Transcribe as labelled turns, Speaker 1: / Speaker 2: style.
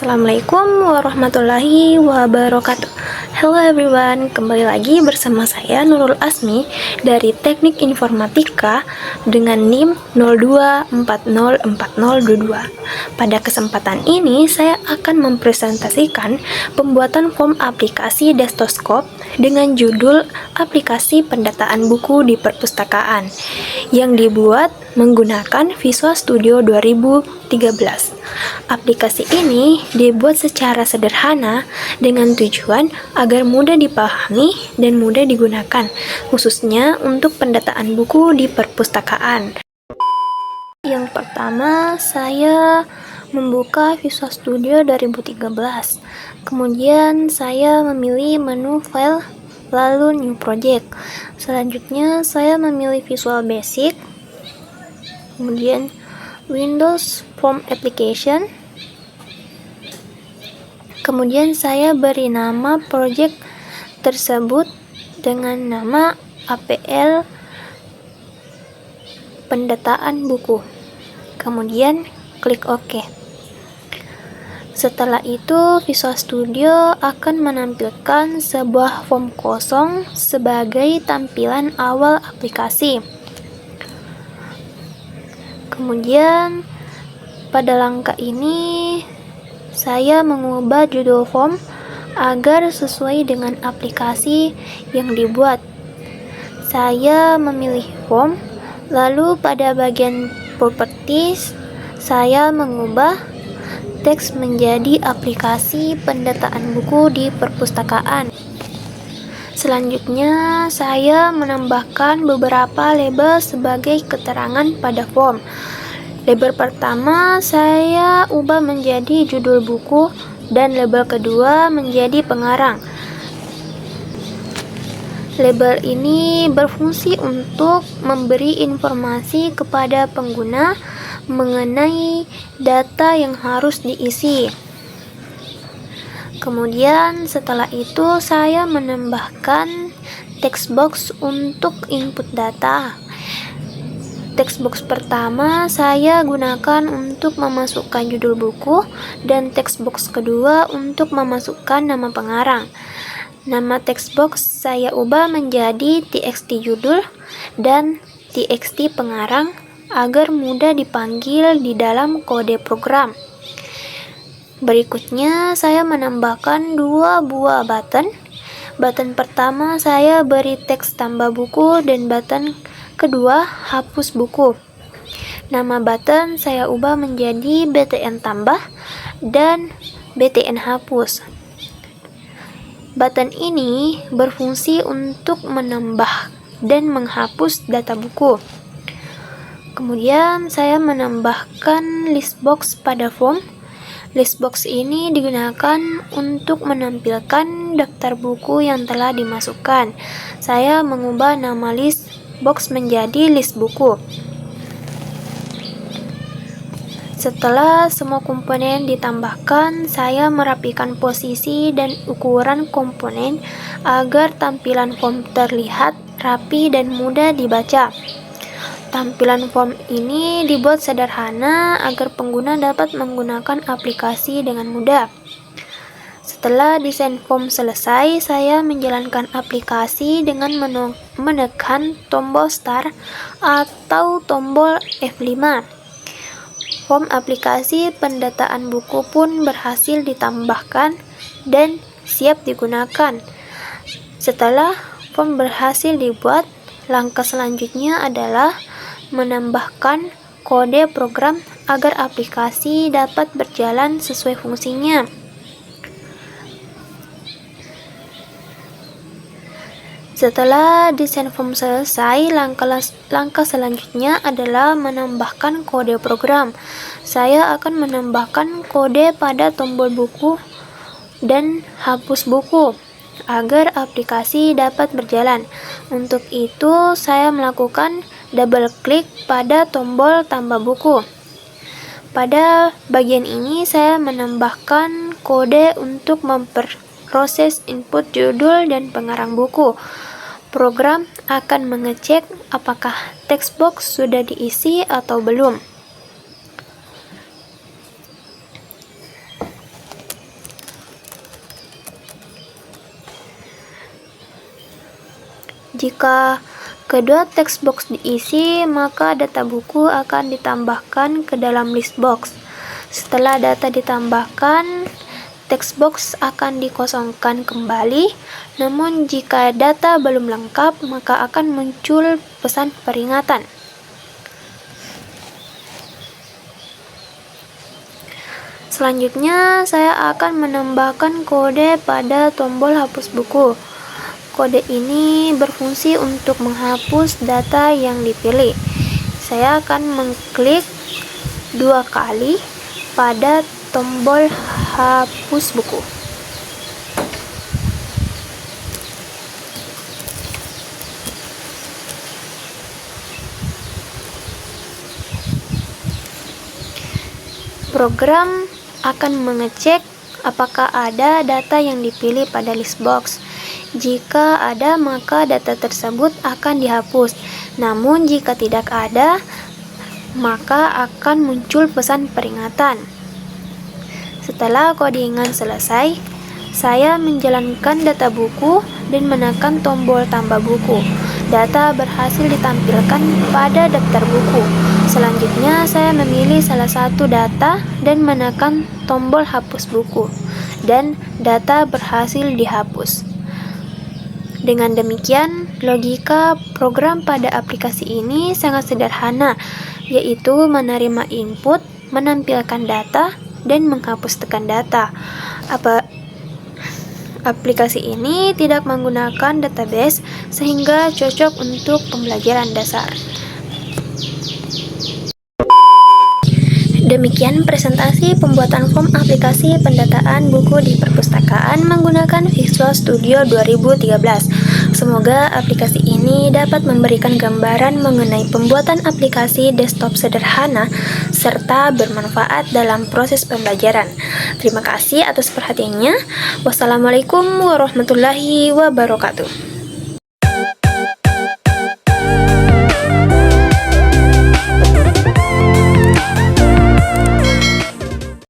Speaker 1: Assalamualaikum warahmatullahi wabarakatuh. Hello everyone, kembali lagi bersama saya Nurul Asmi dari Teknik Informatika dengan NIM 02404022. Pada kesempatan ini saya akan mempresentasikan pembuatan form aplikasi Desktoskop dengan judul Aplikasi Pendataan Buku di Perpustakaan yang dibuat menggunakan Visual Studio 2013. Aplikasi ini dibuat secara sederhana dengan tujuan agar mudah dipahami dan mudah digunakan, khususnya untuk pendataan buku di perpustakaan. Yang pertama, saya membuka Visual Studio 2013. Kemudian saya memilih menu File, lalu New Project. Selanjutnya saya memilih Visual Basic, kemudian Windows Form Application. Kemudian saya beri nama project tersebut dengan nama APL Pendataan Buku. Kemudian klik OK. Setelah itu, Visual Studio akan menampilkan sebuah form kosong sebagai tampilan awal aplikasi. Kemudian pada langkah ini saya mengubah judul form agar sesuai dengan aplikasi yang dibuat. Saya memilih form, lalu pada bagian properties saya mengubah teks menjadi aplikasi pendataan buku di perpustakaan. Selanjutnya, saya menambahkan beberapa label sebagai keterangan pada form. Label pertama saya ubah menjadi judul buku dan label kedua menjadi pengarang. Label ini berfungsi untuk memberi informasi kepada pengguna mengenai data yang harus diisi. Kemudian setelah itu saya menambahkan text box untuk input data. Text box pertama saya gunakan untuk memasukkan judul buku dan text box kedua untuk memasukkan nama pengarang. Nama text box saya ubah menjadi txt judul dan txt pengarang agar mudah dipanggil di dalam kode program. Berikutnya saya menambahkan dua buah button. Button pertama saya beri teks tambah buku dan button kedua hapus buku. Nama button saya ubah menjadi BTN tambah dan BTN hapus. Button ini berfungsi untuk menambah dan menghapus data buku. Kemudian saya menambahkan list box pada form. List box ini digunakan untuk menampilkan daftar buku yang telah dimasukkan. Saya mengubah nama list box menjadi list buku. Setelah semua komponen ditambahkan, saya merapikan posisi dan ukuran komponen agar tampilan form terlihat rapi dan mudah dibaca. Tampilan form ini dibuat sederhana agar pengguna dapat menggunakan aplikasi dengan mudah. Setelah desain form selesai, saya menjalankan aplikasi dengan menekan tombol Start atau tombol F5. Form aplikasi pendataan buku pun berhasil ditambahkan dan siap digunakan. Setelah form berhasil dibuat, langkah selanjutnya adalah menambahkan kode program agar aplikasi dapat berjalan sesuai fungsinya. Setelah desain form selesai, langkah selanjutnya adalah menambahkan kode program. Saya akan menambahkan kode pada tombol buku dan hapus buku agar aplikasi dapat berjalan. Untuk itu, saya melakukan double klik pada tombol tambah buku. Pada bagian ini saya menambahkan kode untuk memproses input judul dan pengarang buku. Program akan mengecek apakah text box sudah diisi atau belum. Jika kedua text box diisi, maka data buku akan ditambahkan ke dalam list box. Setelah data ditambahkan, text box akan dikosongkan kembali. Namun jika data belum lengkap, maka akan muncul pesan peringatan. Selanjutnya, saya akan menambahkan kode pada tombol hapus buku. Kode ini berfungsi untuk menghapus data yang dipilih. Saya akan mengklik 2 kali pada tombol hapus buku. Program akan mengecek apakah ada data yang dipilih pada list box. Jika ada, maka data tersebut akan dihapus. Namun jika tidak ada, maka akan muncul pesan peringatan. Setelah codingan selesai, saya menjalankan data buku dan menekan tombol tambah buku. Data berhasil ditampilkan pada daftar buku. Selanjutnya, saya memilih salah satu data dan menekan tombol hapus buku, dan data berhasil dihapus. Dengan demikian, logika program pada aplikasi ini sangat sederhana, yaitu menerima input, menampilkan data, dan menghapus tekan data. Aplikasi ini tidak menggunakan database, sehingga cocok untuk pembelajaran dasar. Demikian presentasi pembuatan form aplikasi pendataan buku di perpustakaan menggunakan Visual Studio 2013. Semoga aplikasi ini dapat memberikan gambaran mengenai pembuatan aplikasi desktop sederhana serta bermanfaat dalam proses pembelajaran. Terima kasih atas perhatiannya. Wassalamualaikum warahmatullahi wabarakatuh.